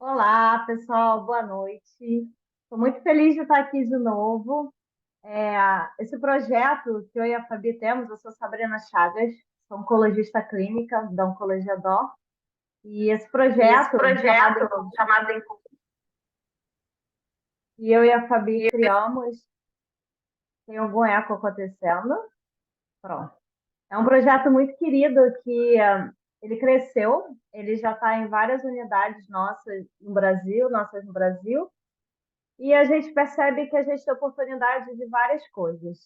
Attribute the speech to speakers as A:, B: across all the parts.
A: Olá, pessoal, boa noite. Estou muito feliz de estar aqui de novo. Esse projeto que eu e a Fabi temos, eu sou Sabrina Chagas, sou oncologista clínica da Oncologia Dó, e esse
B: E esse
A: projeto chamado
B: projeto chamado
A: que eu e a Fabi criamos, tem algum eco acontecendo? Pronto. É um projeto muito querido que ele cresceu, ele já está em várias unidades nossas no Brasil. E a gente percebe que a gente tem oportunidade de várias coisas.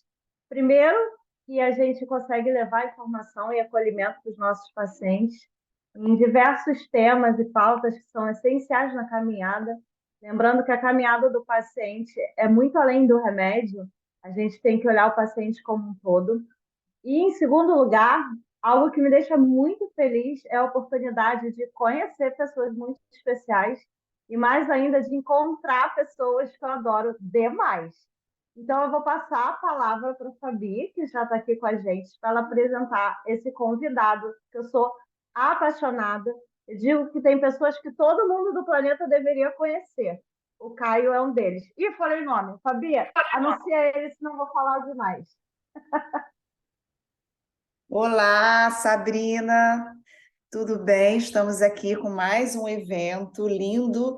A: Primeiro, que a gente consegue levar informação e acolhimento para os nossos pacientes em diversos temas e pautas que são essenciais na caminhada. Lembrando que a caminhada do paciente é muito além do remédio, a gente tem que olhar o paciente como um todo. E, em segundo lugar, algo que me deixa muito feliz é a oportunidade de conhecer pessoas muito especiais e, mais ainda, de encontrar pessoas que eu adoro demais. Então, eu vou passar a palavra para a Fabi, que já está aqui com a gente, para ela apresentar esse convidado, que eu sou apaixonada. Eu digo que tem pessoas que todo mundo do planeta deveria conhecer. O Caio é um deles. E falei o nome. Fabi, anuncia ele, senão eu vou falar demais.
B: Olá, Sabrina, tudo bem? Estamos aqui com mais um evento lindo,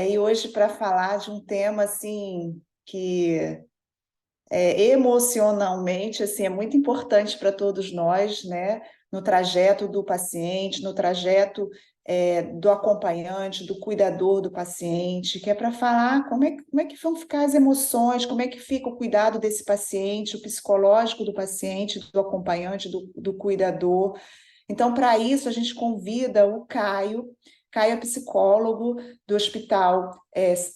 B: e hoje para falar de um tema assim que emocionalmente assim é muito importante para todos nós, né? No trajeto do paciente, no trajeto do acompanhante, do cuidador do paciente, que é para falar como é que vão ficar as emoções, como é que fica o cuidado desse paciente, o psicológico do paciente, do acompanhante, do cuidador. Então, para isso, a gente convida o Caio. Caio é psicólogo do hospital,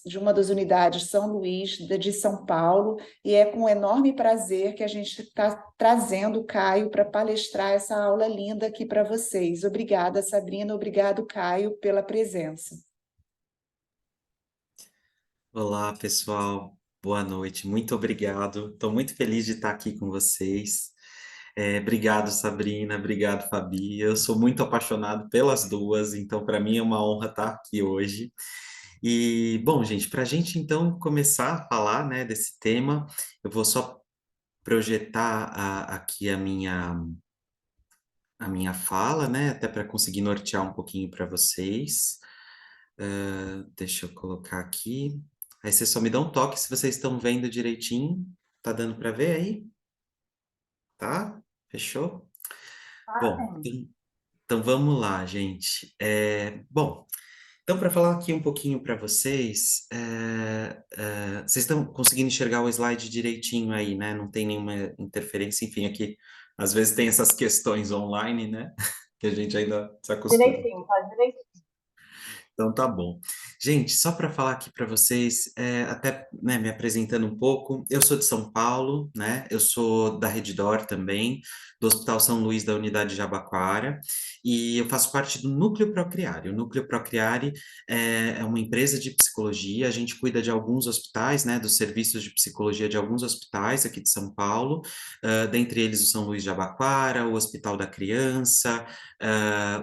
B: de uma das unidades São Luís, de São Paulo, e é com enorme prazer que a gente está trazendo o Caio para palestrar essa aula linda aqui para vocês. Obrigada, Sabrina, obrigado, Caio, pela presença.
C: Olá, pessoal. Boa noite. Muito obrigado. Estou muito feliz de estar aqui com vocês. Obrigado, Sabrina. Obrigado, Fabi. Eu sou muito apaixonado pelas duas, então para mim é uma honra estar aqui hoje. E, bom, gente, para a gente então começar a falar, né, desse tema, eu vou só projetar aqui a minha fala, né, até para conseguir nortear um pouquinho para vocês. Deixa eu colocar aqui. Aí vocês só me dão um toque se vocês estão vendo direitinho. Tá dando para ver aí? Tá? Fechou?
A: Tá,
C: Bom,
A: sim.
C: então vamos lá, gente. Bom, então para falar aqui um pouquinho para vocês, vocês estão conseguindo enxergar o slide direitinho aí, né? Não tem nenhuma interferência, enfim, aqui às vezes tem essas questões online, né? Que a gente ainda se acostuma.
A: Direitinho, tá direitinho.
C: Então tá bom. Gente, só para falar aqui para vocês, até né, me apresentando um pouco, eu sou de São Paulo, né? Eu sou da Reddor também, do Hospital São Luís da Unidade Jabaquara, e eu faço parte do Núcleo Procriare. O Núcleo Procriare é uma empresa de psicologia, a gente cuida de alguns hospitais, né? Dos serviços de psicologia de alguns hospitais aqui de São Paulo, dentre eles o São Luís Jabaquara, o Hospital da Criança,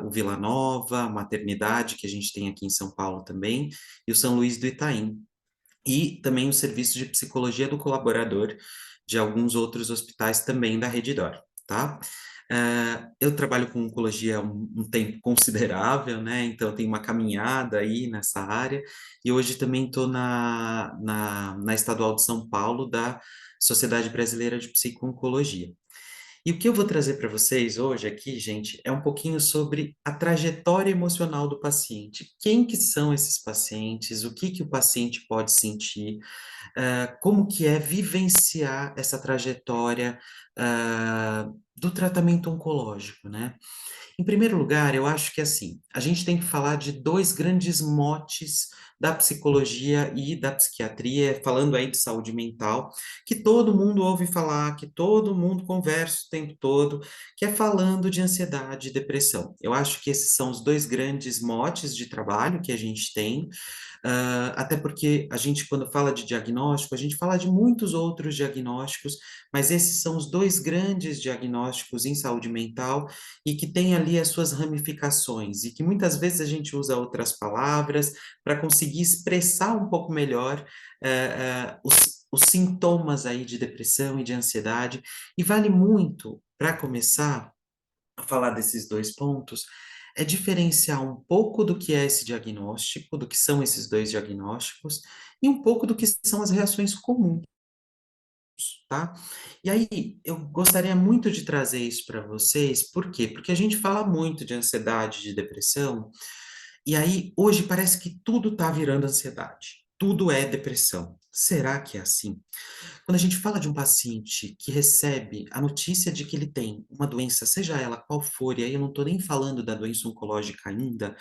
C: o Vila Nova, a maternidade que a gente tem aqui em São Paulo também, e o São Luís do Itaim. E também o serviço de psicologia do colaborador de alguns outros hospitais também da Reddor, tá? Eu trabalho com oncologia há um tempo considerável, né? Então eu tenho uma caminhada aí nessa área, e hoje também estou na Estadual de São Paulo da Sociedade Brasileira de Psico-Oncologia. E o que eu vou trazer para vocês hoje aqui, gente, é um pouquinho sobre a trajetória emocional do paciente. Quem que são esses pacientes? O que que o paciente pode sentir? Como que é vivenciar essa trajetória, do tratamento oncológico, né? Em primeiro lugar, eu acho que assim, a gente tem que falar de dois grandes motes da psicologia e da psiquiatria, falando aí de saúde mental, que todo mundo ouve falar, que todo mundo conversa o tempo todo, que é falando de ansiedade e depressão. Eu acho que esses são os dois grandes motes de trabalho que a gente tem, Até porque a gente, quando fala de diagnóstico, a gente fala de muitos outros diagnósticos, mas esses são os dois grandes diagnósticos em saúde mental e que têm ali as suas ramificações, e que muitas vezes a gente usa outras palavras para conseguir expressar um pouco melhor os sintomas aí de depressão e de ansiedade, e vale muito, para começar a falar desses dois pontos, é diferenciar um pouco do que é esse diagnóstico, do que são esses dois diagnósticos, e um pouco do que são as reações comuns, tá? E aí, eu gostaria muito de trazer isso para vocês, por quê? Porque a gente fala muito de ansiedade, de depressão, e aí, hoje parece que tudo está virando ansiedade, tudo é depressão. Será que é assim? Quando a gente fala de um paciente que recebe a notícia de que ele tem uma doença, seja ela qual for, e aí eu não estou nem falando da doença oncológica ainda,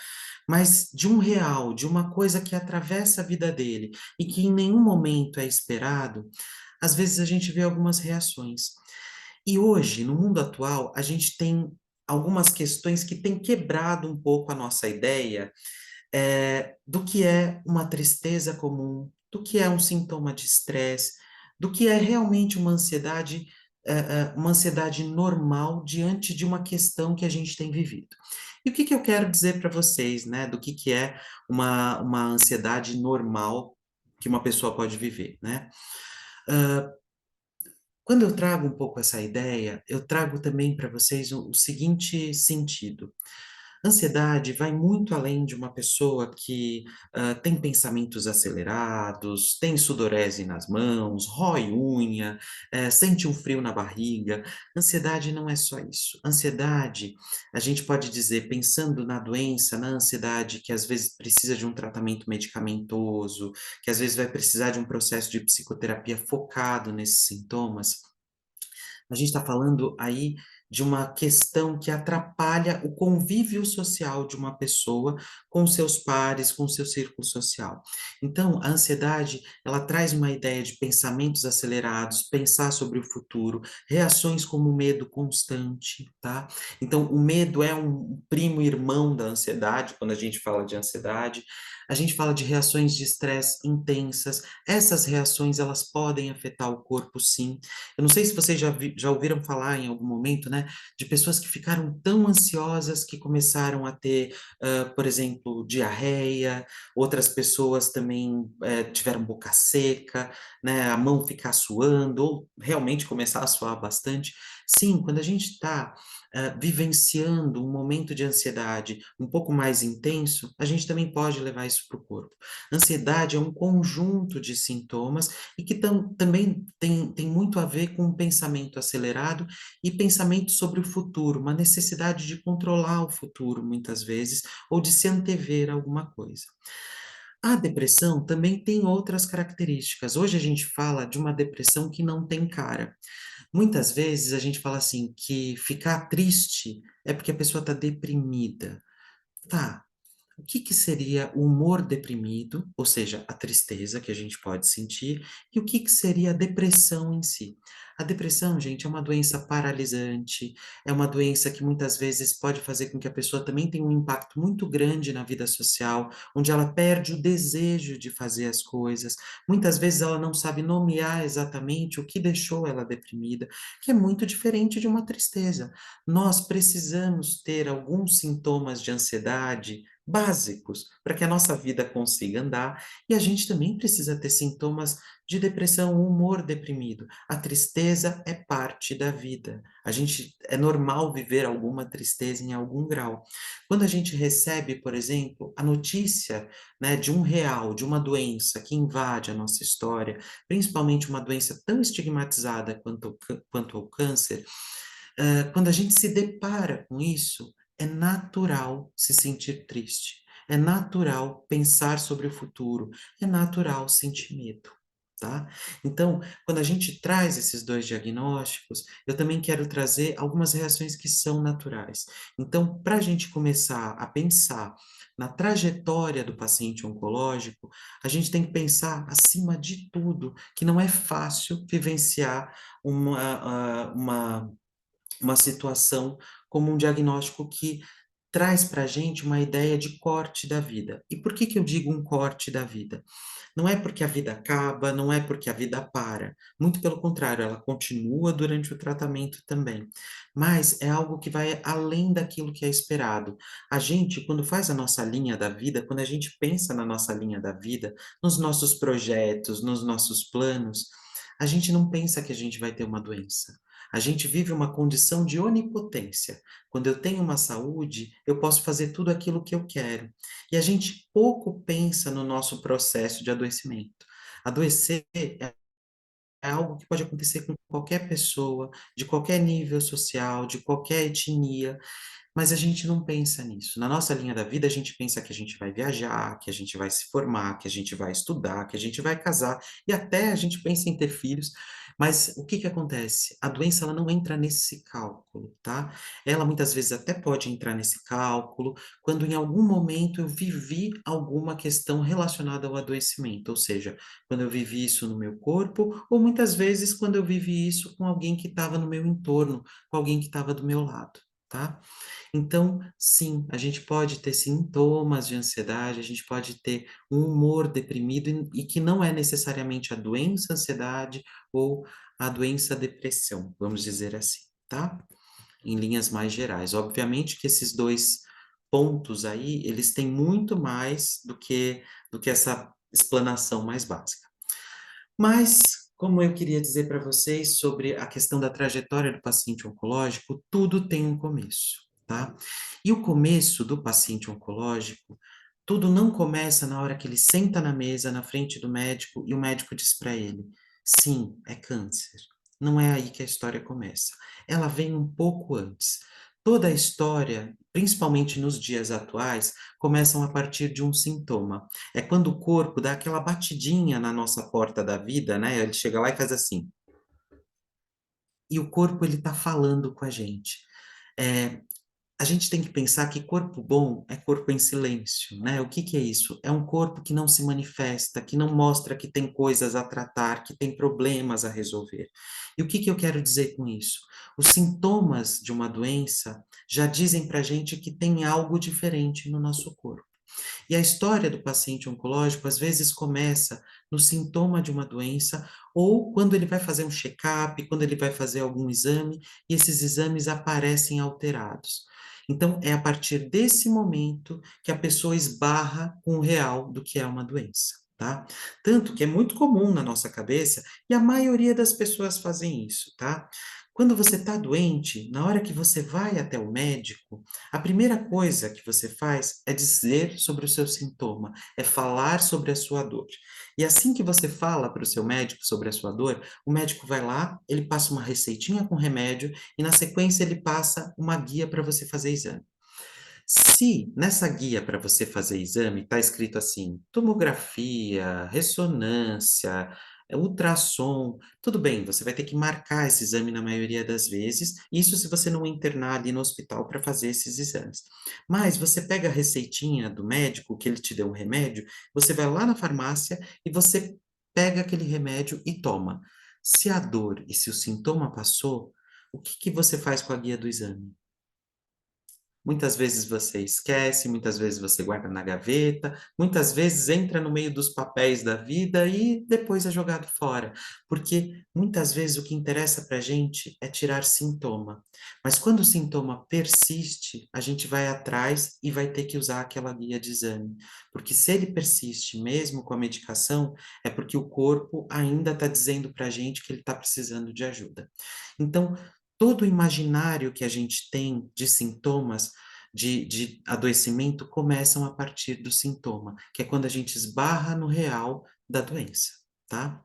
C: mas de um real, de uma coisa que atravessa a vida dele e que em nenhum momento é esperado, às vezes a gente vê algumas reações. E hoje, no mundo atual, a gente tem algumas questões que têm quebrado um pouco a nossa ideia do que é uma tristeza comum, do que é um sintoma de estresse, do que é realmente uma ansiedade normal diante de uma questão que a gente tem vivido. E o que que eu quero dizer para vocês, né, do que é uma ansiedade normal que uma pessoa pode viver, né? Quando eu trago um pouco essa ideia, eu trago também para vocês o seguinte sentido. Ansiedade vai muito além de uma pessoa que tem pensamentos acelerados, tem sudorese nas mãos, rói unha, sente um frio na barriga. Ansiedade não é só isso. Ansiedade, a gente pode dizer, pensando na doença, na ansiedade, que às vezes precisa de um tratamento medicamentoso, que às vezes vai precisar de um processo de psicoterapia focado nesses sintomas. A gente está falando aí de uma questão que atrapalha o convívio social de uma pessoa com seus pares, com seu círculo social. Então, a ansiedade, ela traz uma ideia de pensamentos acelerados, pensar sobre o futuro, reações como o medo constante, tá? Então, o medo é um primo irmão da ansiedade, quando a gente fala de ansiedade. A gente fala de reações de estresse intensas. Essas reações, elas podem afetar o corpo, sim. Eu não sei se vocês já ouviram falar em algum momento, né, de pessoas que ficaram tão ansiosas que começaram a ter, por exemplo, diarreia, outras pessoas também tiveram boca seca, né, a mão ficar suando, ou realmente começar a suar bastante. Sim, quando a gente está vivenciando um momento de ansiedade um pouco mais intenso, a gente também pode levar isso para o corpo. Ansiedade é um conjunto de sintomas e que também tem muito a ver com um pensamento acelerado e pensamento sobre o futuro, uma necessidade de controlar o futuro, muitas vezes, ou de se antever a alguma coisa. A depressão também tem outras características. Hoje a gente fala de uma depressão que não tem cara. Muitas vezes a gente fala assim, que ficar triste é porque a pessoa está deprimida. Tá, o que que seria o humor deprimido, ou seja, a tristeza que a gente pode sentir, e o que que seria a depressão em si? A depressão, gente, é uma doença paralisante, é uma doença que muitas vezes pode fazer com que a pessoa também tenha um impacto muito grande na vida social, onde ela perde o desejo de fazer as coisas. Muitas vezes ela não sabe nomear exatamente o que deixou ela deprimida, que é muito diferente de uma tristeza. Nós precisamos ter alguns sintomas de ansiedade básicos para que a nossa vida consiga andar, e a gente também precisa ter sintomas de depressão, humor deprimido. A tristeza é parte da vida. A gente é normal viver alguma tristeza em algum grau. Quando a gente recebe, por exemplo, a notícia, né, de um real, de uma doença que invade a nossa história, principalmente uma doença tão estigmatizada quanto ao câncer, quando a gente se depara com isso, é natural se sentir triste, é natural pensar sobre o futuro, é natural sentir medo, tá? Então, quando a gente traz esses dois diagnósticos, eu também quero trazer algumas reações que são naturais. Então, para a gente começar a pensar na trajetória do paciente oncológico, a gente tem que pensar, acima de tudo, que não é fácil vivenciar uma situação como um diagnóstico que traz para a gente uma ideia de corte da vida. E por que que eu digo um corte da vida? Não é porque a vida acaba, não é porque a vida para. Muito pelo contrário, ela continua durante o tratamento também. Mas é algo que vai além daquilo que é esperado. A gente, quando faz a nossa linha da vida, quando a gente pensa na nossa linha da vida, nos nossos projetos, nos nossos planos, a gente não pensa que a gente vai ter uma doença. A gente vive uma condição de onipotência. Quando eu tenho uma saúde, eu posso fazer tudo aquilo que eu quero. E a gente pouco pensa no nosso processo de adoecimento. Adoecer é algo que pode acontecer com qualquer pessoa, de qualquer nível social, de qualquer etnia, mas a gente não pensa nisso. Na nossa linha da vida, a gente pensa que a gente vai viajar, que a gente vai se formar, que a gente vai estudar, que a gente vai casar, e até a gente pensa em ter filhos. Mas o que que acontece? A doença ela não entra nesse cálculo, tá? Ela muitas vezes até pode entrar nesse cálculo quando em algum momento eu vivi alguma questão relacionada ao adoecimento, ou seja, quando eu vivi isso no meu corpo, ou muitas vezes quando eu vivi isso com alguém que estava no meu entorno, com alguém que estava do meu lado, tá? Então, sim, a gente pode ter sintomas de ansiedade, a gente pode ter um humor deprimido e que não é necessariamente a doença ansiedade ou a doença depressão, vamos dizer assim, tá? Em linhas mais gerais. Obviamente que esses dois pontos aí, eles têm muito mais do que essa explanação mais básica. Mas, como eu queria dizer para vocês sobre a questão da trajetória do paciente oncológico, tudo tem um começo, tá? E o começo do paciente oncológico, tudo não começa na hora que ele senta na mesa, na frente do médico, e o médico diz para ele: sim, é câncer. Não é aí que a história começa. Ela vem um pouco antes. Toda a história, principalmente nos dias atuais, começam a partir de um sintoma. É quando o corpo dá aquela batidinha na nossa porta da vida, né? Ele chega lá e faz assim. E o corpo, ele tá falando com a gente. É, a gente tem que pensar que corpo bom é corpo em silêncio, né? O que que é isso? É um corpo que não se manifesta, que não mostra que tem coisas a tratar, que tem problemas a resolver. E o que que eu quero dizer com isso? Os sintomas de uma doença já dizem pra gente que tem algo diferente no nosso corpo. E a história do paciente oncológico às vezes começa no sintoma de uma doença ou quando ele vai fazer um check-up, quando ele vai fazer algum exame e esses exames aparecem alterados. Então, é a partir desse momento que a pessoa esbarra com o real do que é uma doença, tá? Tanto que é muito comum na nossa cabeça, e a maioria das pessoas fazem isso, tá? Quando você está doente, na hora que você vai até o médico, a primeira coisa que você faz é dizer sobre o seu sintoma, é falar sobre a sua dor. E assim que você fala para o seu médico sobre a sua dor, o médico vai lá, ele passa uma receitinha com remédio e na sequência ele passa uma guia para você fazer exame. Se nessa guia para você fazer exame está escrito assim, tomografia, ressonância, ultrassom, tudo bem, você vai ter que marcar esse exame na maioria das vezes, isso se você não internar ali no hospital para fazer esses exames. Mas você pega a receitinha do médico, que ele te deu um remédio, você vai lá na farmácia e você pega aquele remédio e toma. Se a dor e se o sintoma passou, o que que você faz com a guia do exame? Muitas vezes você esquece, muitas vezes você guarda na gaveta, muitas vezes entra no meio dos papéis da vida e depois é jogado fora. Porque muitas vezes o que interessa para a gente é tirar sintoma. Mas quando o sintoma persiste, a gente vai atrás e vai ter que usar aquela guia de exame. Porque se ele persiste mesmo com a medicação, é porque o corpo ainda está dizendo para a gente que ele está precisando de ajuda. Então, todo o imaginário que a gente tem de sintomas de adoecimento começam a partir do sintoma, que é quando a gente esbarra no real da doença, tá?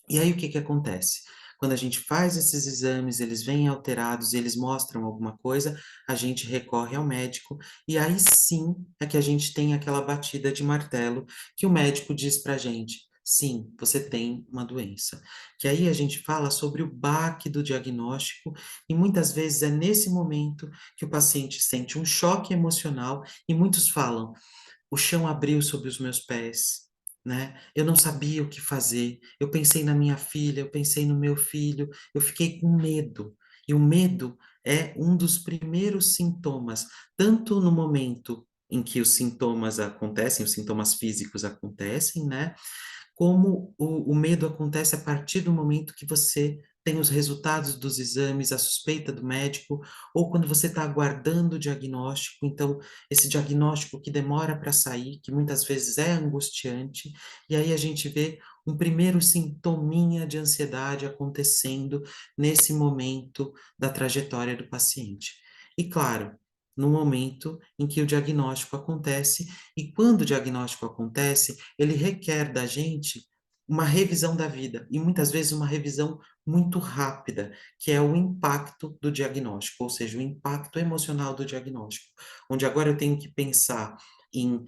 C: E aí o que que acontece? Quando a gente faz esses exames, eles vêm alterados e eles mostram alguma coisa, a gente recorre ao médico e aí sim é que a gente tem aquela batida de martelo que o médico diz pra gente, sim, você tem uma doença. Que aí a gente fala sobre o baque do diagnóstico e muitas vezes é nesse momento que o paciente sente um choque emocional e muitos falam, o chão abriu sob os meus pés, né? Eu não sabia o que fazer. Eu pensei na minha filha, eu pensei no meu filho, eu fiquei com medo. E o medo é um dos primeiros sintomas, tanto no momento em que os sintomas acontecem, os sintomas físicos acontecem, né? Como o medo acontece a partir do momento que você tem os resultados dos exames, a suspeita do médico, ou quando você está aguardando o diagnóstico. Então, esse diagnóstico que demora para sair, que muitas vezes é angustiante, e aí a gente vê um primeiro sintominha de ansiedade acontecendo nesse momento da trajetória do paciente. E claro, no momento em que o diagnóstico acontece, e quando o diagnóstico acontece, ele requer da gente uma revisão da vida, e muitas vezes uma revisão muito rápida, que é o impacto do diagnóstico, ou seja, o impacto emocional do diagnóstico, onde agora eu tenho que pensar em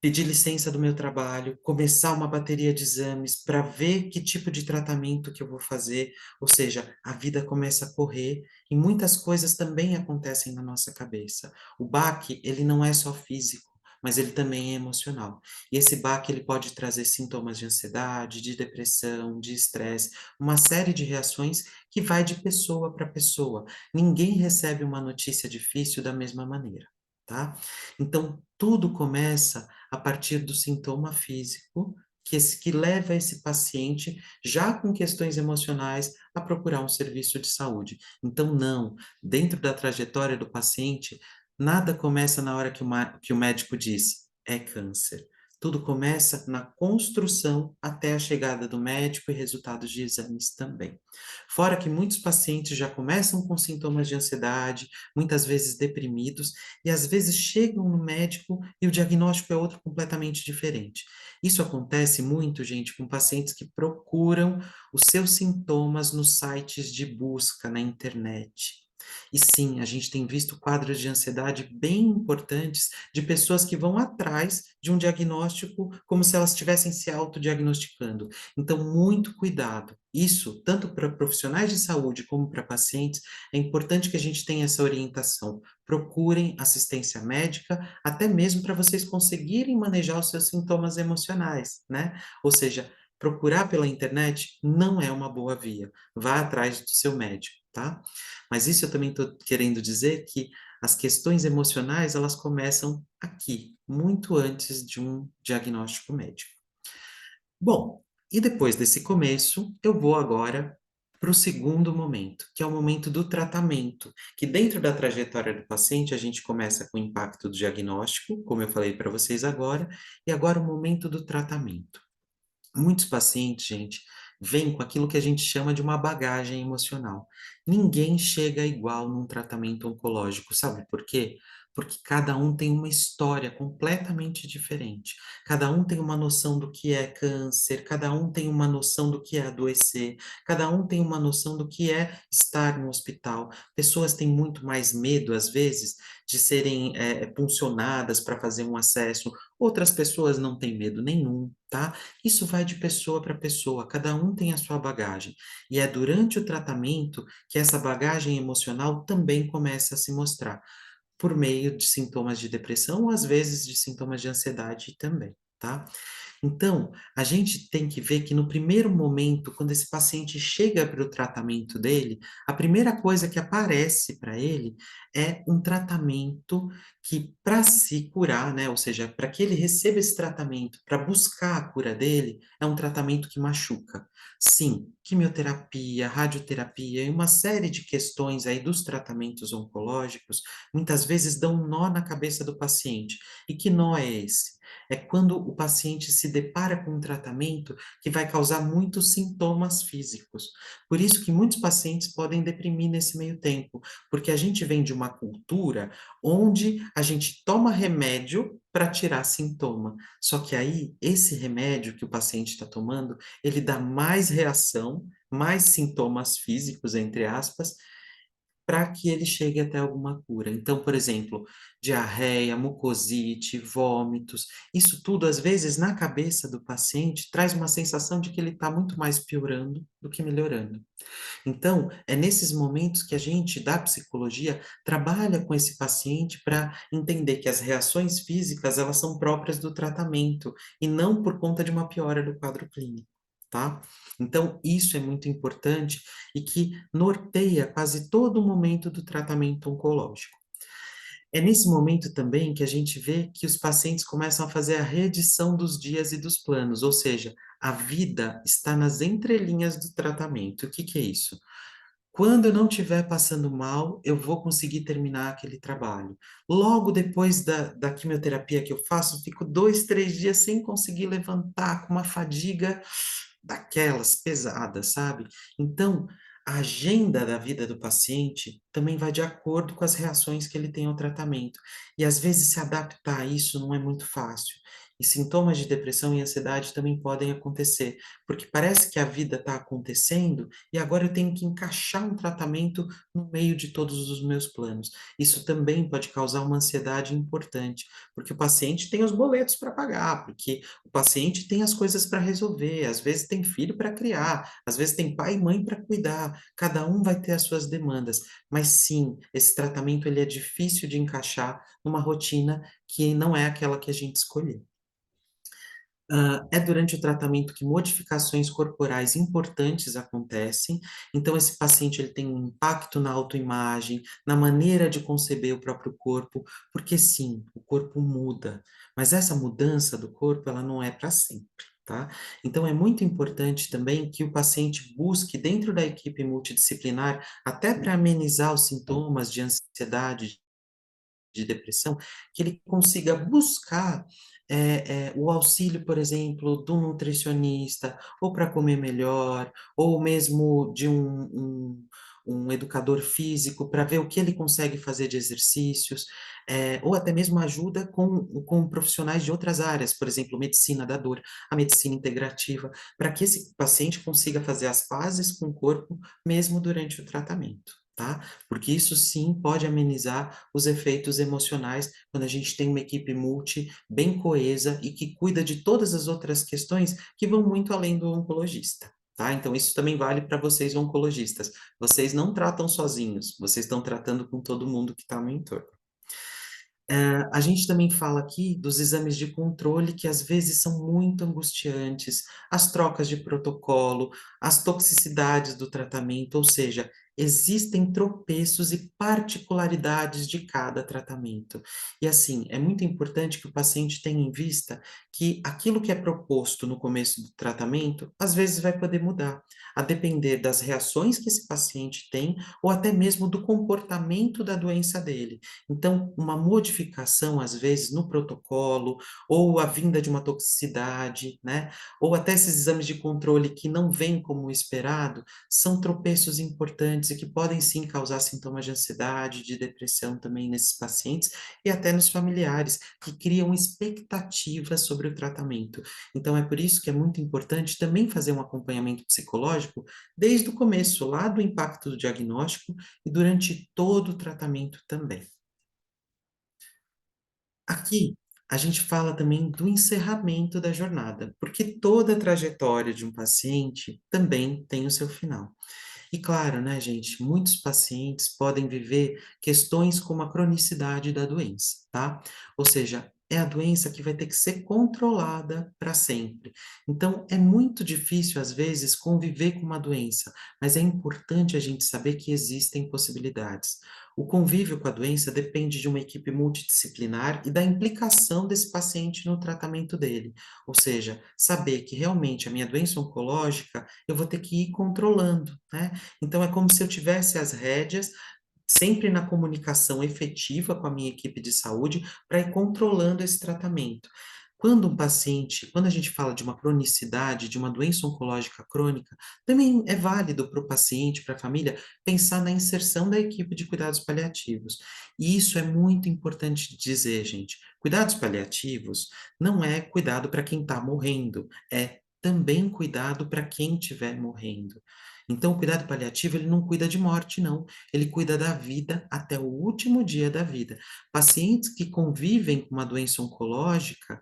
C: pedir licença do meu trabalho, começar uma bateria de exames para ver que tipo de tratamento que eu vou fazer, ou seja, a vida começa a correr e muitas coisas também acontecem na nossa cabeça. O baque, ele não é só físico, mas ele também é emocional. E esse baque, ele pode trazer sintomas de ansiedade, de depressão, de estresse, uma série de reações que vai de pessoa para pessoa. Ninguém recebe uma notícia difícil da mesma maneira, tá? Então, tudo começa a partir do sintoma físico que leva esse paciente, já com questões emocionais, a procurar um serviço de saúde. Então, não, dentro da trajetória do paciente, nada começa na hora que o médico diz, é câncer. Tudo começa na construção até a chegada do médico e resultados de exames também. Fora que muitos pacientes já começam com sintomas de ansiedade, muitas vezes deprimidos, e às vezes chegam no médico e o diagnóstico é outro completamente diferente. Isso acontece muito, gente, com pacientes que procuram os seus sintomas nos sites de busca na internet. E sim, a gente tem visto quadros de ansiedade bem importantes de pessoas que vão atrás de um diagnóstico como se elas estivessem se autodiagnosticando. Então, muito cuidado. Isso, tanto para profissionais de saúde como para pacientes, é importante que a gente tenha essa orientação. Procurem assistência médica, até mesmo para vocês conseguirem manejar os seus sintomas emocionais, né? Ou seja, procurar pela internet não é uma boa via. Vá atrás do seu médico, tá? Mas isso eu também estou querendo dizer que as questões emocionais, elas começam aqui, muito antes de um diagnóstico médico. Bom, e depois desse começo, eu vou agora para o segundo momento, que é o momento do tratamento, que dentro da trajetória do paciente a gente começa com o impacto do diagnóstico, como eu falei para vocês agora, e agora o momento do tratamento. Muitos pacientes, gente, vêm com aquilo que a gente chama de uma bagagem emocional. Ninguém chega igual num tratamento oncológico, sabe por quê? Porque cada um tem uma história completamente diferente. Cada um tem uma noção do que é câncer, cada um tem uma noção do que é adoecer, cada um tem uma noção do que é estar no hospital. Pessoas têm muito mais medo, às vezes, de serem puncionadas para fazer um acesso, outras pessoas não têm medo nenhum, tá? Isso vai de pessoa para pessoa, cada um tem a sua bagagem. E é durante o tratamento que essa bagagem emocional também começa a se mostrar, por meio de sintomas de depressão ou às vezes de sintomas de ansiedade também, tá? Então, a gente tem que ver que no primeiro momento, quando esse paciente chega para o tratamento dele, a primeira coisa que aparece para ele é um tratamento que, para se curar, né, ou seja, para que ele receba esse tratamento, para buscar a cura dele, é um tratamento que machuca. Sim, quimioterapia, radioterapia e uma série de questões aí dos tratamentos oncológicos, muitas vezes dão um nó na cabeça do paciente. E que nó é esse? É quando o paciente se depara com um tratamento que vai causar muitos sintomas físicos. Por isso que muitos pacientes podem deprimir nesse meio tempo, porque a gente vem de uma cultura onde a gente toma remédio para tirar sintoma. Só que aí, esse remédio que o paciente está tomando, ele dá mais reação, mais sintomas físicos, entre aspas, para que ele chegue até alguma cura. Então, por exemplo, diarreia, mucosite, vômitos, isso tudo, às vezes, na cabeça do paciente, traz uma sensação de que ele está muito mais piorando do que melhorando. Então, é nesses momentos que a gente, da psicologia, trabalha com esse paciente para entender que as reações físicas, elas são próprias do tratamento, e não por conta de uma piora do quadro clínico. tá? Então, isso é muito importante e que norteia quase todo o momento do tratamento oncológico. É nesse momento também que a gente vê que os pacientes começam a fazer a reedição dos dias e dos planos, ou seja, a vida está nas entrelinhas do tratamento. O que que é isso? Quando eu não estiver passando mal, eu vou conseguir terminar aquele trabalho. Logo depois da quimioterapia que eu faço, eu fico 2, 3 dias sem conseguir levantar, com uma fadiga daquelas pesadas, sabe? Então, a agenda da vida do paciente também vai de acordo com as reações que ele tem ao tratamento. E às vezes se adaptar a isso não é muito fácil. E sintomas de depressão e ansiedade também podem acontecer, porque parece que a vida está acontecendo e agora eu tenho que encaixar um tratamento no meio de todos os meus planos. Isso também pode causar uma ansiedade importante, porque o paciente tem os boletos para pagar, porque o paciente tem as coisas para resolver, às vezes tem filho para criar, às vezes tem pai e mãe para cuidar, cada um vai ter as suas demandas, mas sim, esse tratamento ele é difícil de encaixar numa rotina que não é aquela que a gente escolheu. É durante o tratamento que modificações corporais importantes acontecem, então esse paciente ele tem um impacto na autoimagem, na maneira de conceber o próprio corpo, porque sim, o corpo muda, mas essa mudança do corpo, ela não é para sempre, tá? Então é muito importante também que o paciente busque dentro da equipe multidisciplinar, até para amenizar os sintomas de ansiedade, de depressão, que ele consiga buscar o auxílio, por exemplo, do nutricionista, ou para comer melhor, ou mesmo de um educador físico, para ver o que ele consegue fazer de exercícios, ou até mesmo ajuda com profissionais de outras áreas, por exemplo, medicina da dor, a medicina integrativa, para que esse paciente consiga fazer as pazes com o corpo, mesmo durante o tratamento. Tá? Porque isso sim pode amenizar os efeitos emocionais quando a gente tem uma equipe multi bem coesa e que cuida de todas as outras questões que vão muito além do oncologista. Tá? Então, isso também vale para vocês, oncologistas. Vocês não tratam sozinhos, vocês estão tratando com todo mundo que está no entorno. A gente também fala aqui dos exames de controle que às vezes são muito angustiantes, as trocas de protocolo, as toxicidades do tratamento, ou seja, existem tropeços e particularidades de cada tratamento. E assim, é muito importante que o paciente tenha em vista que aquilo que é proposto no começo do tratamento, às vezes vai poder mudar, a depender das reações que esse paciente tem ou até mesmo do comportamento da doença dele. Então, uma modificação, às vezes, no protocolo, ou a vinda de uma toxicidade, né? Ou até esses exames de controle que não vêm como esperado, são tropeços importantes e que podem sim causar sintomas de ansiedade, de depressão também nesses pacientes e até nos familiares, que criam expectativas sobre o tratamento. Então, é por isso que é muito importante também fazer um acompanhamento psicológico desde o começo, lá do impacto do diagnóstico e durante todo o tratamento também. Aqui, a gente fala também do encerramento da jornada, porque toda a trajetória de um paciente também tem o seu final. E claro, né, gente, muitos pacientes podem viver questões como a cronicidade da doença, tá? Ou seja, é a doença que vai ter que ser controlada para sempre. Então, é muito difícil, às vezes, conviver com uma doença, mas é importante a gente saber que existem possibilidades. O convívio com a doença depende de uma equipe multidisciplinar e da implicação desse paciente no tratamento dele. Ou seja, saber que realmente a minha doença oncológica eu vou ter que ir controlando, né? Então, é como se eu tivesse as rédeas, sempre na comunicação efetiva com a minha equipe de saúde, para ir controlando esse tratamento. Quando a gente fala de uma cronicidade, de uma doença oncológica crônica, também é válido para o paciente, para a família, pensar na inserção da equipe de cuidados paliativos. E isso é muito importante dizer, gente. Cuidados paliativos não é cuidado para quem está morrendo, é também cuidado para quem estiver morrendo. Então, o cuidado paliativo, ele não cuida de morte, não. Ele cuida da vida até o último dia da vida. Pacientes que convivem com uma doença oncológica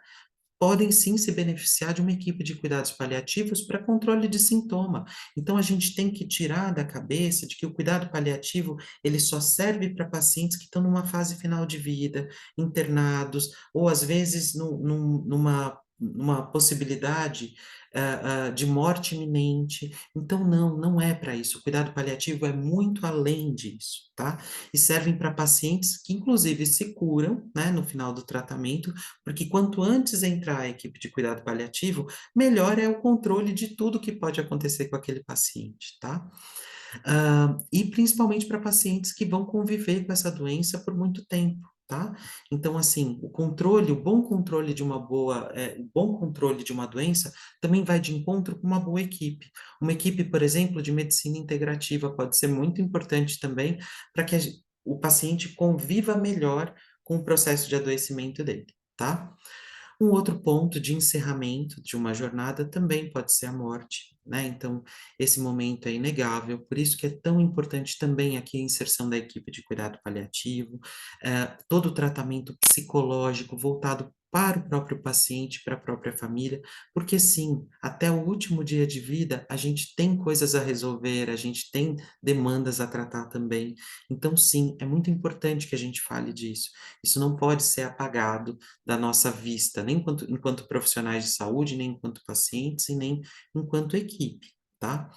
C: podem sim se beneficiar de uma equipe de cuidados paliativos para controle de sintoma. Então, a gente tem que tirar da cabeça de que o cuidado paliativo, ele só serve para pacientes que estão numa fase final de vida, internados, ou às vezes numa uma possibilidade de morte iminente. Então, não é para isso. O cuidado paliativo é muito além disso, tá? E servem para pacientes que, inclusive, se curam, né, no final do tratamento, porque quanto antes entrar a equipe de cuidado paliativo, melhor é o controle de tudo que pode acontecer com aquele paciente, tá? E principalmente para pacientes que vão conviver com essa doença por muito tempo, tá? Então, assim, o bom controle de o bom controle de uma doença também vai de encontro com uma boa equipe. Uma equipe, por exemplo, de medicina integrativa pode ser muito importante também para que o paciente conviva melhor com o processo de adoecimento dele, tá? Um outro ponto de encerramento de uma jornada também pode ser a morte, né? Então, esse momento é inegável, por isso que é tão importante também aqui a inserção da equipe de cuidado paliativo, todo o tratamento psicológico voltado para o próprio paciente, para a própria família, porque sim, até o último dia de vida, a gente tem coisas a resolver, a gente tem demandas a tratar também. Então, sim, é muito importante que a gente fale disso. Isso não pode ser apagado da nossa vista, nem enquanto profissionais de saúde, nem enquanto pacientes e nem enquanto equipe, tá?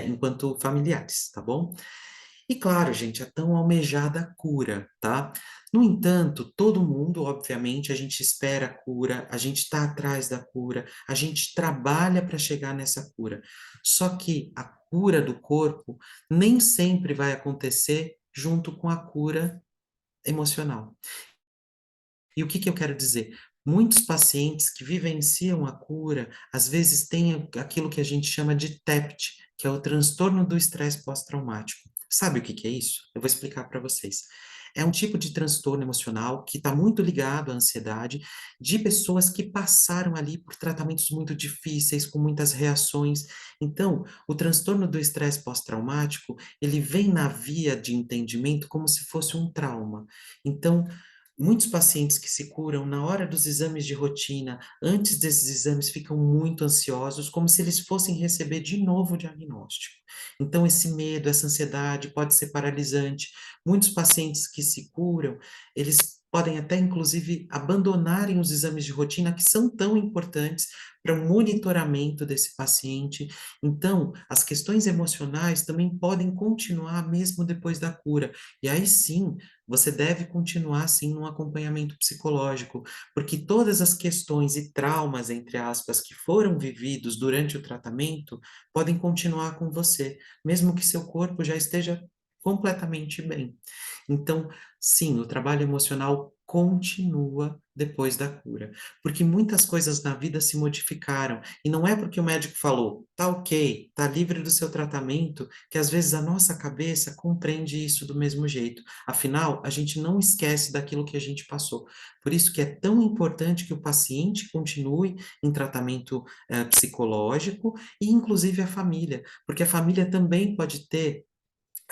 C: Enquanto familiares, tá bom? E claro, gente, a tão almejada cura, tá? No entanto, todo mundo, obviamente, a gente espera a cura, a gente está atrás da cura, a gente trabalha para chegar nessa cura. Só que a cura do corpo nem sempre vai acontecer junto com a cura emocional. E o que que eu quero dizer? Muitos pacientes que vivenciam a cura, às vezes têm aquilo que a gente chama de TEPT, que é o transtorno do estresse pós-traumático. Sabe o que que é isso? Eu vou explicar para vocês. É um tipo de transtorno emocional que está muito ligado à ansiedade de pessoas que passaram ali por tratamentos muito difíceis, com muitas reações. Então, o transtorno do estresse pós-traumático, ele vem na via de entendimento como se fosse um trauma. Então, muitos pacientes que se curam na hora dos exames de rotina, antes desses exames, ficam muito ansiosos, como se eles fossem receber de novo o diagnóstico. Então, esse medo, essa ansiedade pode ser paralisante. Muitos pacientes que se curam, eles podem até, inclusive, abandonarem os exames de rotina, que são tão importantes para o monitoramento desse paciente. Então, as questões emocionais também podem continuar mesmo depois da cura. E aí sim, você deve continuar, sim, num acompanhamento psicológico, porque todas as questões e traumas, entre aspas, que foram vividos durante o tratamento, podem continuar com você, mesmo que seu corpo já esteja completamente bem. Então, sim, o trabalho emocional continua depois da cura, porque muitas coisas na vida se modificaram, e não é porque o médico falou, tá ok, tá livre do seu tratamento, que às vezes a nossa cabeça compreende isso do mesmo jeito. Afinal, a gente não esquece daquilo que a gente passou. Por isso que é tão importante que o paciente continue em tratamento psicológico e, inclusive, a família, porque a família também pode ter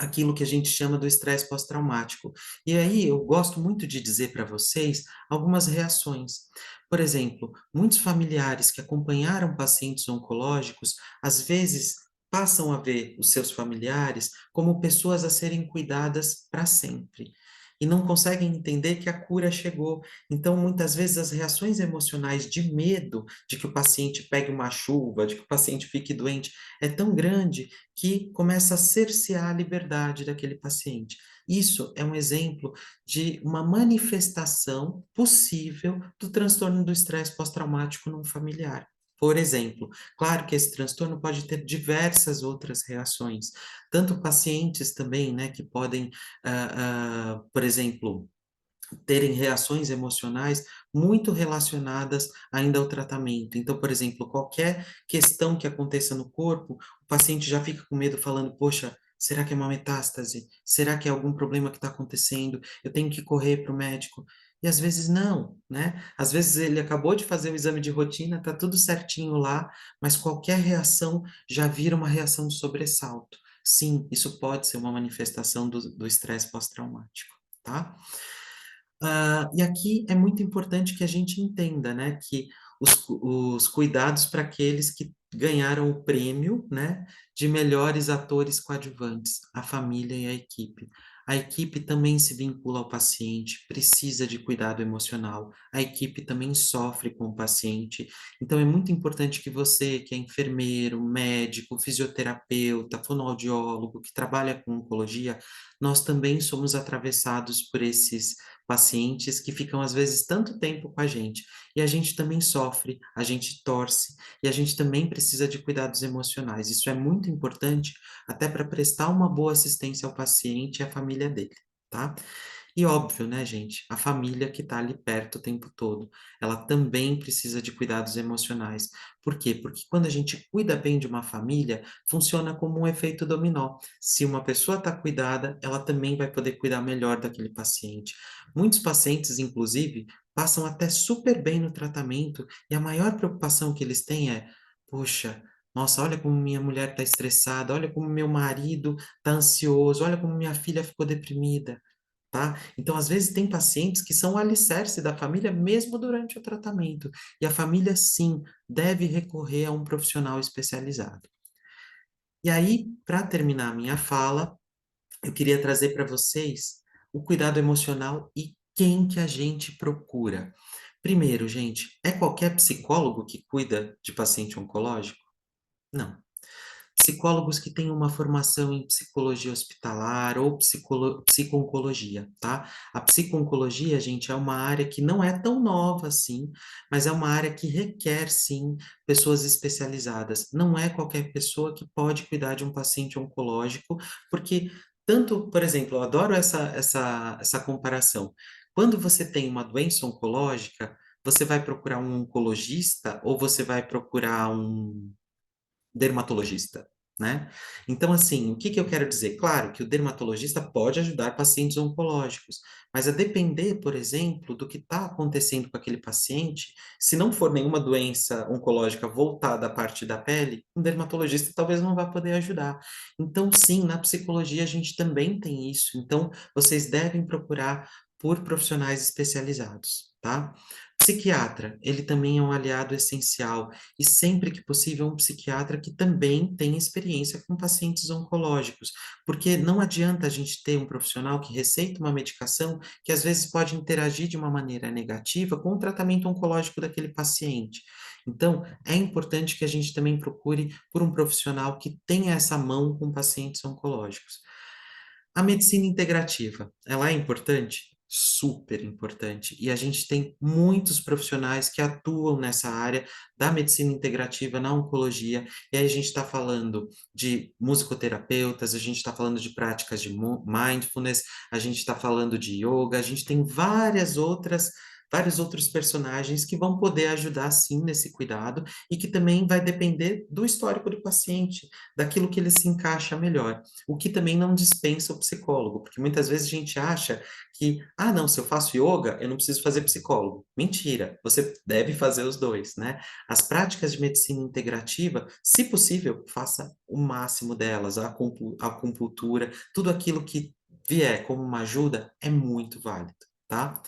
C: aquilo que a gente chama do estresse pós-traumático. E aí eu gosto muito de dizer para vocês algumas reações. Por exemplo, muitos familiares que acompanharam pacientes oncológicos, às vezes passam a ver os seus familiares como pessoas a serem cuidadas para sempre. E não conseguem entender que a cura chegou. Então, muitas vezes, as reações emocionais de medo de que o paciente pegue uma chuva, de que o paciente fique doente, é tão grande que começa a cercear a liberdade daquele paciente. Isso é um exemplo de uma manifestação possível do transtorno do estresse pós-traumático num familiar. Por exemplo, claro que esse transtorno pode ter diversas outras reações, tanto pacientes também, né, que podem, por exemplo, terem reações emocionais muito relacionadas ainda ao tratamento. Então, por exemplo, qualquer questão que aconteça no corpo, o paciente já fica com medo falando, poxa, será que é uma metástase? Será que é algum problema que está acontecendo? Eu tenho que correr para o médico. E às vezes não, né? Às vezes ele acabou de fazer o exame de rotina, tá tudo certinho lá, mas qualquer reação já vira uma reação de sobressalto. Sim, isso pode ser uma manifestação do estresse pós-traumático, tá? E aqui é muito importante que a gente entenda, né, que os cuidados para aqueles que ganharam o prêmio, né, de melhores atores coadjuvantes, a família e a equipe. A equipe também se vincula ao paciente, precisa de cuidado emocional, a equipe também sofre com o paciente. Então, é muito importante que você, que é enfermeiro, médico, fisioterapeuta, fonoaudiólogo, que trabalha com oncologia, nós também somos atravessados por esses pacientes que ficam, às vezes, tanto tempo com a gente. E a gente também sofre, a gente torce, e a gente também precisa de cuidados emocionais. Isso é muito importante até para prestar uma boa assistência ao paciente e à família dele, tá? E óbvio, né, gente, a família que está ali perto o tempo todo, ela também precisa de cuidados emocionais. Por quê? Porque quando a gente cuida bem de uma família, funciona como um efeito dominó. Se uma pessoa está cuidada, ela também vai poder cuidar melhor daquele paciente. Muitos pacientes, inclusive, passam até super bem no tratamento e a maior preocupação que eles têm é, poxa, nossa, olha como minha mulher está estressada, olha como meu marido está ansioso, olha como minha filha ficou deprimida, tá? Então, às vezes, tem pacientes que são o alicerce da família mesmo durante o tratamento. E a família, sim, deve recorrer a um profissional especializado. E aí, para terminar a minha fala, eu queria trazer para vocês o cuidado emocional e quem que a gente procura. Primeiro, gente, é qualquer psicólogo que cuida de paciente oncológico? Não. Psicólogos que têm uma formação em psicologia hospitalar ou psico-oncologia, tá? A psico-oncologia, gente, é uma área que não é tão nova assim, mas é uma área que requer, sim, pessoas especializadas. Não é qualquer pessoa que pode cuidar de um paciente oncológico, porque tanto, por exemplo, eu adoro essa comparação. Quando você tem uma doença oncológica, você vai procurar um oncologista ou você vai procurar um dermatologista, né? Então, assim, o que que eu quero dizer? Claro que o dermatologista pode ajudar pacientes oncológicos, mas a depender, por exemplo, do que está acontecendo com aquele paciente, se não for nenhuma doença oncológica voltada à parte da pele, um dermatologista talvez não vá poder ajudar. Então, sim, na psicologia a gente também tem isso. Então, vocês devem procurar por profissionais especializados, tá? Psiquiatra, ele também é um aliado essencial e sempre que possível um psiquiatra que também tem experiência com pacientes oncológicos, porque não adianta a gente ter um profissional que receita uma medicação que às vezes pode interagir de uma maneira negativa com o tratamento oncológico daquele paciente. Então, é importante que a gente também procure por um profissional que tenha essa mão com pacientes oncológicos. A medicina integrativa, ela é importante? Super importante. E a gente tem muitos profissionais que atuam nessa área da medicina integrativa na oncologia. E aí a gente está falando de musicoterapeutas, a gente está falando de práticas de mindfulness, a gente está falando de yoga, a gente tem vários outros personagens que vão poder ajudar sim nesse cuidado e que também vai depender do histórico do paciente, daquilo que ele se encaixa melhor. O que também não dispensa o psicólogo, porque muitas vezes a gente acha que, ah, não, se eu faço yoga, eu não preciso fazer psicólogo. Mentira, você deve fazer os dois, né? As práticas de medicina integrativa, se possível, faça o máximo delas, a acupuntura, tudo aquilo que vier como uma ajuda é muito válido, tá?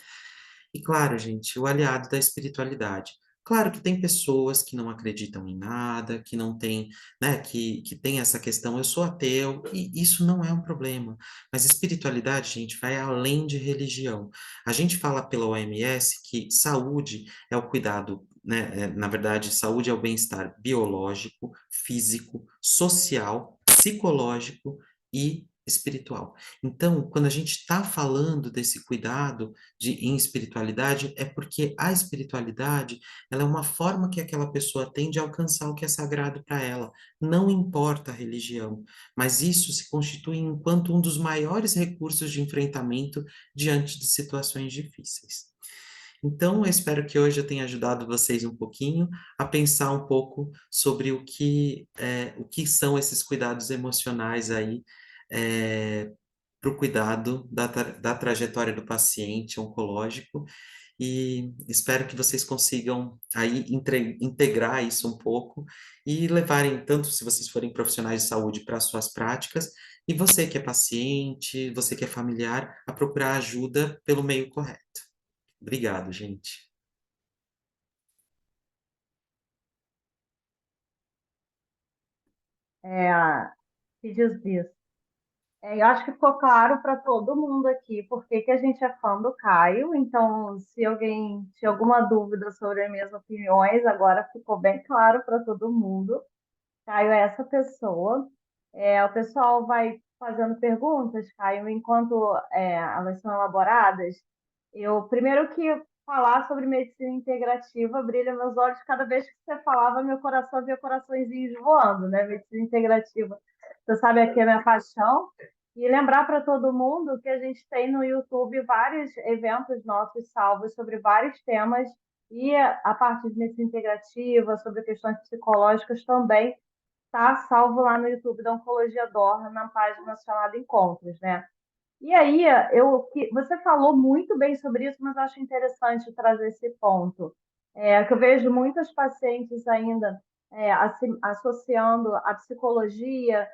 C: E claro, gente, o aliado da espiritualidade. Claro que tem pessoas que não acreditam em nada, que não tem, né, que tem essa questão, eu sou ateu, e isso não é um problema. Mas espiritualidade, gente, vai além de religião. A gente fala pela OMS que saúde é o cuidado, né, na verdade, saúde é o bem-estar biológico, físico, social, psicológico e espiritual. Então, quando a gente está falando desse cuidado, em espiritualidade é porque a espiritualidade ela é uma forma que aquela pessoa tem de alcançar o que é sagrado para ela. Não importa a religião, mas isso se constitui enquanto um dos maiores recursos de enfrentamento diante de situações difíceis. Então, eu espero que hoje eu tenha ajudado vocês um pouquinho a pensar um pouco sobre o que são esses cuidados emocionais aí, para o cuidado da trajetória do paciente oncológico e espero que vocês consigam aí integrar isso um pouco e levarem, tanto se vocês forem profissionais de saúde para as suas práticas, e você que é paciente, você que é familiar, a procurar ajuda pelo meio correto. Obrigado, gente.
A: É, que diz isso. Eu acho que ficou claro para todo mundo aqui por que que a gente é fã do Caio. Então, se alguém tinha alguma dúvida sobre as minhas opiniões, agora ficou bem claro para todo mundo. Caio é essa pessoa. O pessoal vai fazendo perguntas, Caio, enquanto elas são elaboradas. Eu, primeiro que falar sobre medicina integrativa brilha meus olhos cada vez que você falava, meu coração via coraçõezinhos voando, né? Medicina integrativa, você sabe aqui é minha paixão. E lembrar para todo mundo que a gente tem no YouTube vários eventos nossos salvos sobre vários temas e a parte de medicina integrativa, sobre questões psicológicas também está salvo lá no YouTube da Oncologia Dor, na página chamada Encontros, né? E aí, você falou muito bem sobre isso, mas eu acho interessante trazer esse ponto. Que eu vejo muitos pacientes ainda associando a psicologia,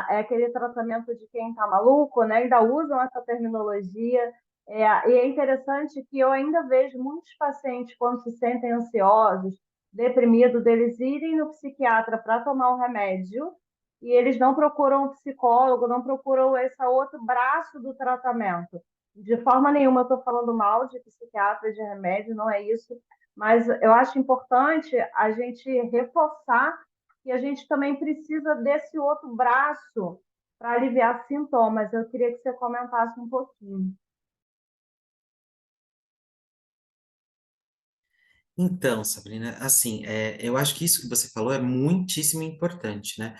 A: aquele tratamento de quem está maluco, né? Ainda usam essa terminologia. E é interessante que eu ainda vejo muitos pacientes, quando se sentem ansiosos, deprimidos, deles irem no psiquiatra para tomar um remédio e eles não procuram um psicólogo, não procuram esse outro braço do tratamento. De forma nenhuma eu estou falando mal de psiquiatra, de remédio, não é isso, mas eu acho importante a gente reforçar que a gente também precisa desse outro braço para aliviar sintomas. Eu queria que você comentasse um pouquinho.
C: Então, Sabrina, assim, eu acho que isso que você falou é muitíssimo importante, né?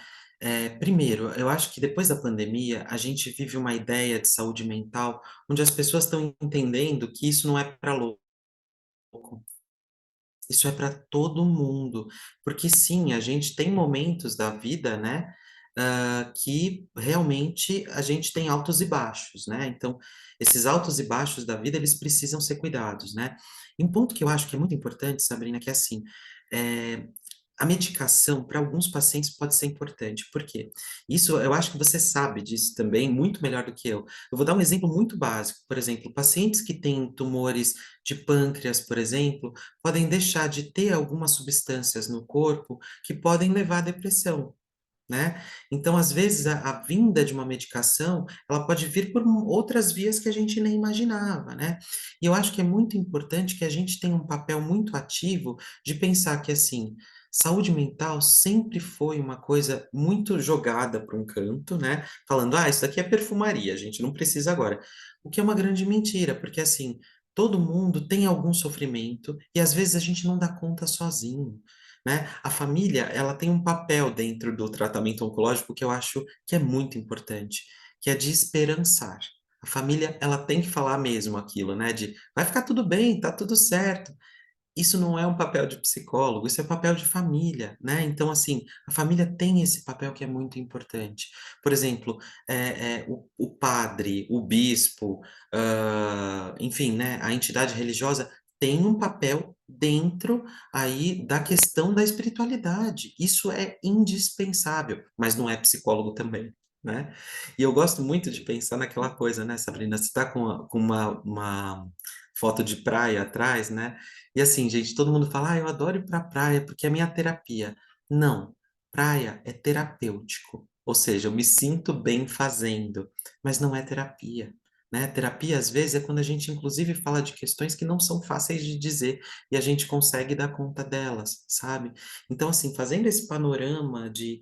C: Primeiro, eu acho que depois da pandemia, a gente vive uma ideia de saúde mental onde as pessoas estão entendendo que isso não é para louco, isso é para todo mundo. Porque sim, a gente tem momentos da vida, né, que realmente a gente tem altos e baixos, né? Então, esses altos e baixos da vida, eles precisam ser cuidados, né? E um ponto que eu acho que é muito importante, Sabrina, que é assim, é, a medicação para alguns pacientes pode ser importante. Por quê? Isso eu acho que você sabe disso também muito melhor do que eu. Eu vou dar um exemplo muito básico. Por exemplo, pacientes que têm tumores de pâncreas, por exemplo, podem deixar de ter algumas substâncias no corpo que podem levar à depressão, né? Então, às vezes, a vinda de uma medicação, ela pode vir por outras vias que a gente nem imaginava, né? E eu acho que é muito importante que a gente tenha um papel muito ativo de pensar que, assim, saúde mental sempre foi uma coisa muito jogada para um canto, né? Falando, isso daqui é perfumaria, a gente não precisa agora. O que é uma grande mentira, porque, assim, todo mundo tem algum sofrimento e, às vezes, a gente não dá conta sozinho, né? A família, ela tem um papel dentro do tratamento oncológico que eu acho que é muito importante, que é de esperançar. A família, ela tem que falar mesmo aquilo, né? De vai ficar tudo bem, tá tudo certo. Isso não é um papel de psicólogo, isso é papel de família, né? Então, assim, a família tem esse papel que é muito importante. Por exemplo, o padre, o bispo, enfim, né? A entidade religiosa tem um papel dentro aí da questão da espiritualidade. Isso é indispensável, mas não é psicólogo também, né? E eu gosto muito de pensar naquela coisa, né, Sabrina? Você está com uma foto de praia atrás, né? E assim, gente, todo mundo fala, eu adoro ir pra praia porque é minha terapia. Não, praia é terapêutico. Ou seja, eu me sinto bem fazendo, mas não é terapia, né? Terapia, às vezes, é quando a gente, inclusive, fala de questões que não são fáceis de dizer e a gente consegue dar conta delas, sabe? Então, assim, fazendo esse panorama de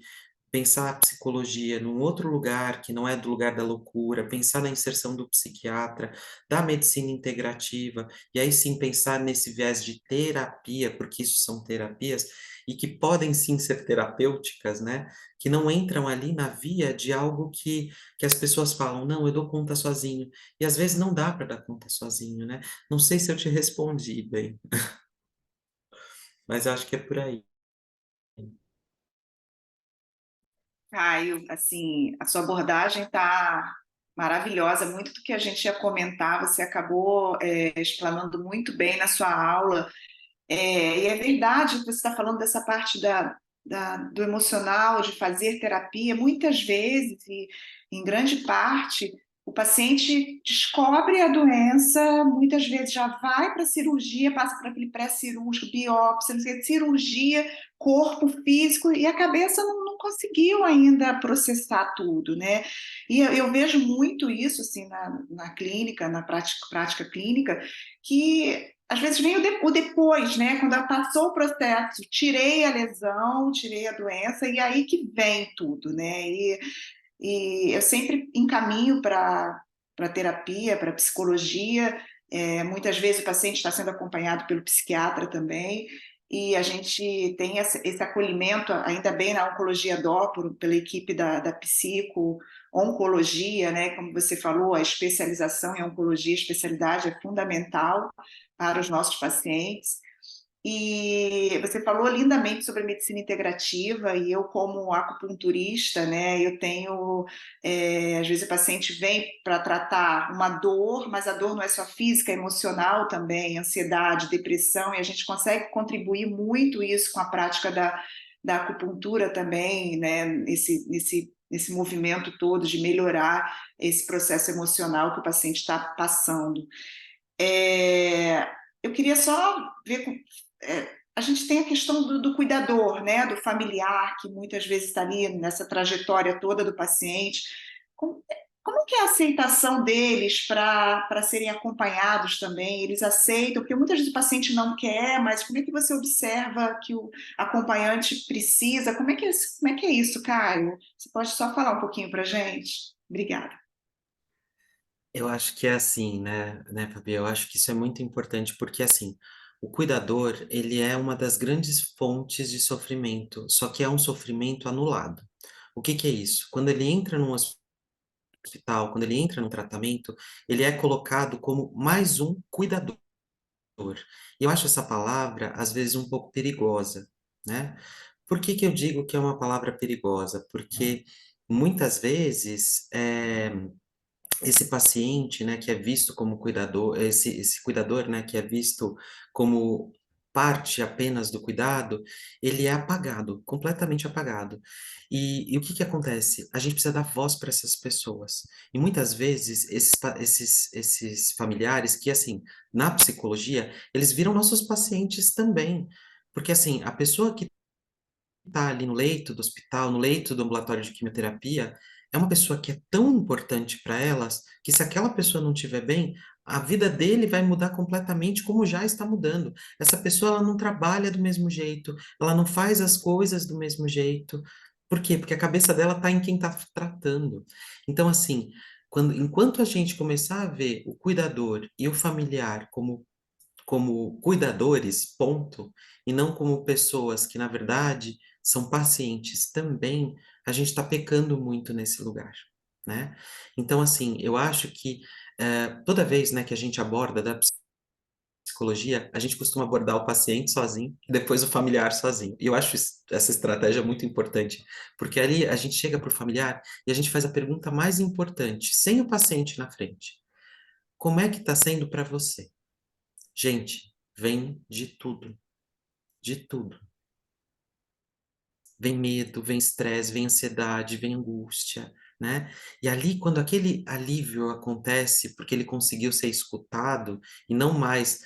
C: pensar a psicologia num outro lugar que não é do lugar da loucura, pensar na inserção do psiquiatra, da medicina integrativa, e aí sim pensar nesse viés de terapia, porque isso são terapias, e que podem sim ser terapêuticas, né? Que não entram ali na via de algo que as pessoas falam, não, eu dou conta sozinho. E às vezes não dá para dar conta sozinho, né? Não sei se eu te respondi bem, mas acho que é por aí.
B: Caio, assim, a sua abordagem está maravilhosa, muito do que a gente ia comentar, você acabou explanando muito bem na sua aula. E é verdade que você está falando dessa parte do emocional, de fazer terapia, muitas vezes, e em grande parte, O paciente descobre a doença, muitas vezes já vai para a cirurgia, passa por aquele pré-cirúrgico, biópsia, não sei, cirurgia, corpo físico, e a cabeça não conseguiu ainda processar tudo, né? E eu vejo muito isso, assim, na clínica, na prática clínica, que às vezes vem o depois, né? Quando ela passou o processo, tirei a lesão, tirei a doença, e aí que vem tudo, né? E eu sempre encaminho para terapia, para psicologia. Muitas vezes o paciente está sendo acompanhado pelo psiquiatra também, e a gente tem esse acolhimento, ainda bem na Oncologia Dó, pela equipe da psico-oncologia, né? Como você falou, a especialização em oncologia, a especialidade é fundamental para os nossos pacientes. E você falou lindamente sobre a medicina integrativa, e eu, como acupunturista, né, eu tenho, às vezes o paciente vem para tratar uma dor, mas a dor não é só física, é emocional também, ansiedade, depressão, e a gente consegue contribuir muito isso com a prática da acupuntura também, né, nesse movimento todo de melhorar esse processo emocional que o paciente está passando. É, eu queria só ver, a gente tem a questão do cuidador, né, do familiar, que muitas vezes está ali nessa trajetória toda do paciente. Como que é a aceitação deles para serem acompanhados também? Eles aceitam? Porque muitas vezes o paciente não quer, mas como é que você observa que o acompanhante precisa? Como é que é isso, Caio? Você pode só falar um pouquinho para a gente? Obrigada.
C: Eu acho que é assim, né, Fabi? Eu acho que isso é muito importante, porque assim, o cuidador, ele é uma das grandes fontes de sofrimento, só que é um sofrimento anulado. O que que é isso? Quando ele entra num hospital, quando ele entra num tratamento, ele é colocado como mais um cuidador. E eu acho essa palavra, às vezes, um pouco perigosa, né? Por que que eu digo que é uma palavra perigosa? Porque muitas vezes esse paciente, né, que é visto como cuidador, esse cuidador, né, que é visto como parte apenas do cuidado, ele é apagado, completamente apagado. E o que que acontece? A gente precisa dar voz para essas pessoas. E muitas vezes esses familiares que, assim, na psicologia, eles viram nossos pacientes também. Porque, assim, a pessoa que está ali no leito do hospital, no leito do ambulatório de quimioterapia, é uma pessoa que é tão importante para elas que se aquela pessoa não estiver bem, a vida dele vai mudar completamente, como já está mudando. Essa pessoa ela não trabalha do mesmo jeito, ela não faz as coisas do mesmo jeito. Por quê? Porque a cabeça dela está em quem está tratando. Então, assim, enquanto a gente começar a ver o cuidador e o familiar como cuidadores, ponto, e não como pessoas que, na verdade, são pacientes também, a gente está pecando muito nesse lugar, né? Então, assim, eu acho que toda vez, né, que a gente aborda da psicologia, a gente costuma abordar o paciente sozinho e depois o familiar sozinho. E eu acho essa estratégia muito importante, porque ali a gente chega para o familiar e a gente faz a pergunta mais importante, sem o paciente na frente. Como é que está sendo para você? Gente, vem de tudo, de tudo. Vem medo, vem estresse, vem ansiedade, vem angústia, né? E ali, quando aquele alívio acontece, porque ele conseguiu ser escutado e não mais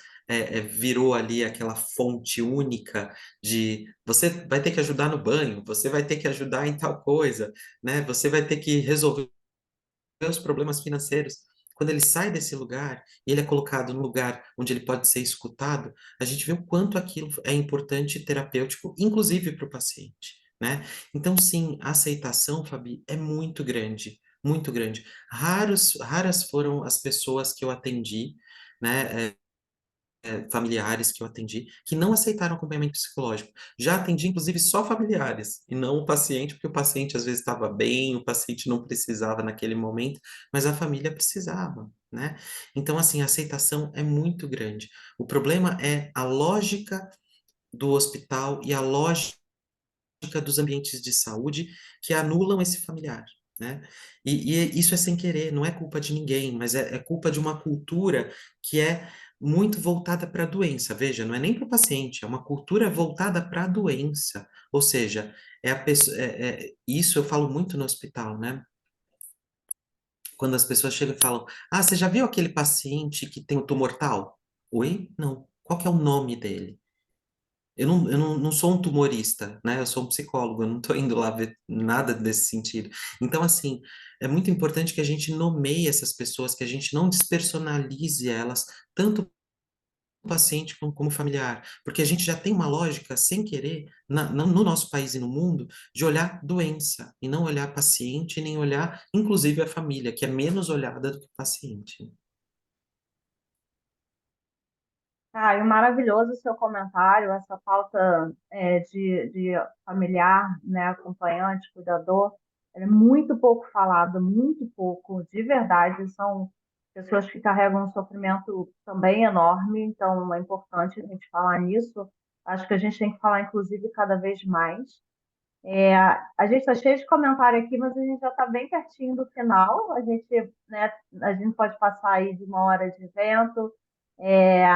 C: virou ali aquela fonte única de você vai ter que ajudar no banho, você vai ter que ajudar em tal coisa, né? Você vai ter que resolver os problemas financeiros. Quando ele sai desse lugar e ele é colocado no lugar onde ele pode ser escutado, a gente vê o quanto aquilo é importante e terapêutico, inclusive para o paciente, né? Então, sim, a aceitação, Fabi, é muito grande, muito grande. Raras foram as pessoas que eu atendi, né? Familiares que eu atendi que não aceitaram acompanhamento psicológico. Já atendi, inclusive, só familiares e não o paciente, porque o paciente às vezes estava bem, o paciente não precisava naquele momento, mas a família precisava, né? Então, assim, a aceitação é muito grande. O problema é a lógica do hospital e a lógica dos ambientes de saúde que anulam esse familiar. Né? E isso é sem querer, não é culpa de ninguém, mas é culpa de uma cultura que é muito voltada para a doença. Veja, não é nem para o paciente, é uma cultura voltada para a doença. Ou seja, é a pessoa, isso eu falo muito no hospital, né? quando as pessoas chegam e falam, ah, você já viu aquele paciente que tem o tumor tal? Oi? Não. Qual que é o nome dele? Eu não sou um tumorista, né? Eu sou um psicólogo, eu não estou indo lá ver nada desse sentido. Então, assim, é muito importante que a gente nomeie essas pessoas, que a gente não despersonalize elas, tanto o paciente como familiar, porque a gente já tem uma lógica, sem querer, no nosso país e no mundo, de olhar doença, e não olhar paciente, nem olhar, inclusive, a família, que é menos olhada do que o paciente.
A: Ah, e maravilhoso o seu comentário, essa pauta de familiar, né, acompanhante, cuidador, ela é muito pouco falada, muito pouco, de verdade, são pessoas que carregam um sofrimento também enorme, então é importante a gente falar nisso. Acho que a gente tem que falar, inclusive, cada vez mais. A gente está cheio de comentário aqui, mas a gente já está bem pertinho do final. Né, a gente pode passar aí de 1 hora de evento, é,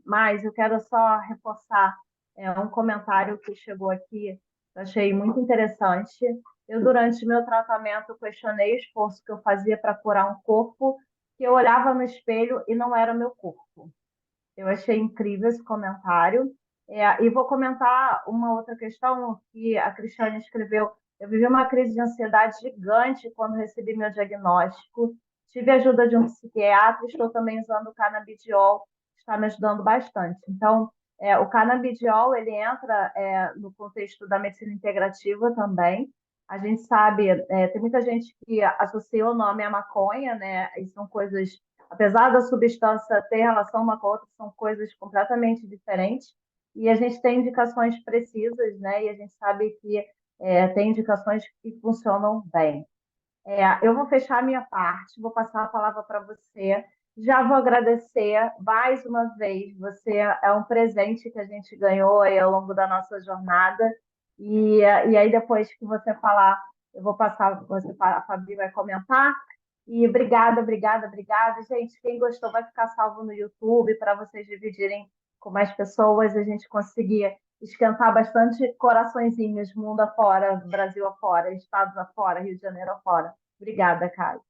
A: mas eu quero só reforçar um comentário que chegou aqui, que eu achei muito interessante. Eu, durante meu tratamento, questionei o esforço que eu fazia para curar um corpo que eu olhava no espelho e não era meu corpo. Eu achei incrível esse comentário. E vou comentar uma outra questão que a Cristiane escreveu. Eu vivi uma crise de ansiedade gigante quando recebi meu diagnóstico. Tive a ajuda de um psiquiatra, estou também usando o canabidiol, está me ajudando bastante. Então, o canabidiol ele entra no contexto da medicina integrativa também. A gente sabe, tem muita gente que associa o nome à maconha, né? E são coisas, apesar da substância ter relação uma com a outra, são coisas completamente diferentes. E a gente tem indicações precisas, né? E a gente sabe que tem indicações que funcionam bem. Eu vou fechar a minha parte, vou passar a palavra para você. Já vou agradecer mais uma vez. Você é um presente que a gente ganhou aí ao longo da nossa jornada. E aí, depois que você falar, eu vou passar, a Fabi vai comentar. E obrigada, obrigada, obrigada. Gente, quem gostou vai ficar salvo no YouTube para vocês dividirem com mais pessoas, a gente conseguir esquentar bastante coraçõezinhos, mundo afora, Brasil afora, estados afora, Rio de Janeiro afora. Obrigada, Caio.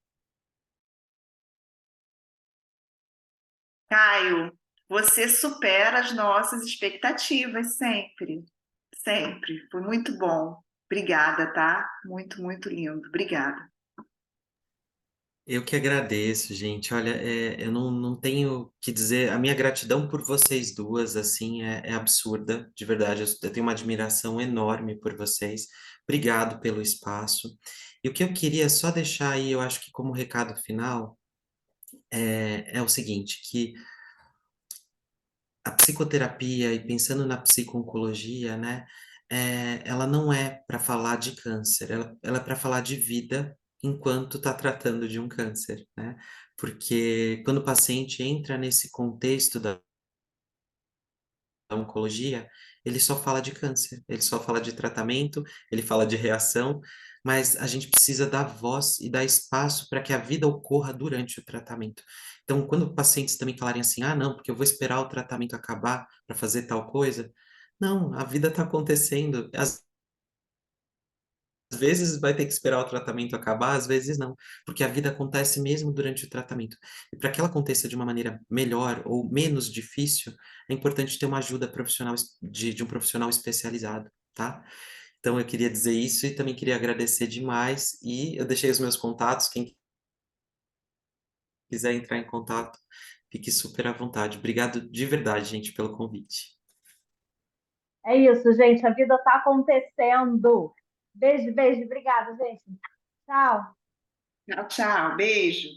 B: Caio, você supera as nossas expectativas sempre, sempre. Foi muito bom. Obrigada, tá? Muito, muito lindo. Obrigada.
C: Eu que agradeço, gente. Olha, eu não tenho o que dizer. A minha gratidão por vocês duas, assim, é absurda, de verdade. Eu tenho uma admiração enorme por vocês. Obrigado pelo espaço. E o que eu queria só deixar aí, eu acho que como recado final, é o seguinte, que a psicoterapia e pensando na psico-oncologia, né, ela não é para falar de câncer, ela é para falar de vida enquanto está tratando de um câncer, né? Porque quando o paciente entra nesse contexto da oncologia, ele só fala de câncer, ele só fala de tratamento, ele fala de reação, mas a gente precisa dar voz e dar espaço para que a vida ocorra durante o tratamento. Então, quando pacientes também falarem assim, ah, não, porque eu vou esperar o tratamento acabar para fazer tal coisa, não, a vida está acontecendo. Às vezes vai ter que esperar o tratamento acabar, às vezes não, porque a vida acontece mesmo durante o tratamento. E para que ela aconteça de uma maneira melhor ou menos difícil, é importante ter uma ajuda profissional de um profissional especializado, tá? Então eu queria dizer isso e também queria agradecer demais e eu deixei os meus contatos, quem quiser entrar em contato, fique super à vontade. Obrigado de verdade, gente, pelo convite.
A: É isso, gente. A vida está acontecendo. Beijo, beijo. Obrigada, gente. Tchau.
B: Tchau, tchau. Beijo.